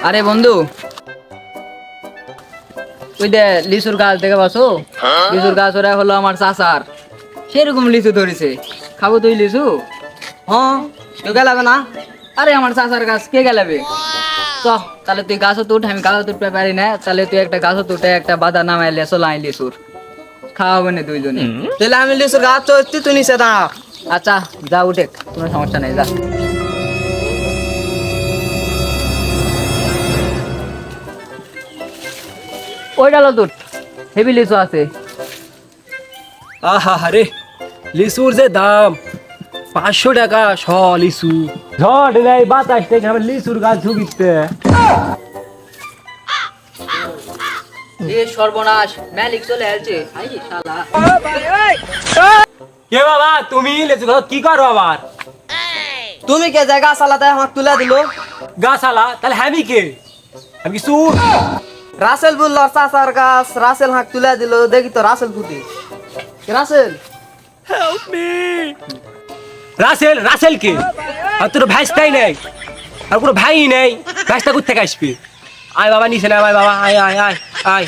আরে বন্ধু, তুই দে লিচুর গাছ দেখে পাচ্ছো? লিচুর গাছ ওরা হলো আমার চাচার, সেরকম লিচু ধরেছে। খাবো তুই লিচু? হ্যাঁ, কেউ গেলাবে না। আরে আমার চাচার গাছ কে গেলাবে? চ, তাহলে তুই গাছও তুট, আমি গাছও তুটতে পারি না, তাহলে তুই একটা গাছও তুটে একটা বাধা নামাইলে চলাই লিচুর খাওয়াবে না দুইজনে। তাহলে আমি লিচুর গাছ চড়ছি, তুই নিচে দাঁড়া। আচ্ছা যা, উঠে, কোনো সমস্যা নেই, যা। ওই ডালো তুট, হেভি লিচু আছে। আহা রে, লিচুর যে দাম 500 টাকা শ লিচু। ঝড় নেই বাতাস থেকে আমার লিচুর গাছ ঝুঁকিতে। এ সর্বনাশ, মালিক চলে আসছে। আই শালা, কে বাবা, তুমি লিচু গাছ কি করো আবার? তুমি কে জায়গা চালাতে আমাকে তুলে দিল? গাছ আলা তাহলে আমি কে? আমি কি সুর? রাসেল বলল চাচার গাছ, রাসেল হাঁক তুলে দিল। দেখি তো রাসেল ফুটি। রাসেল, রাসেল রাসেল কে? আর তোর ভাইসটাই নেই, আর কোনো ভাই নেই, ভাইসটা কোথা থেকে আসবে? আয় বাবা নিচে না, আয় বাবা, আয় আয় আয় আয়।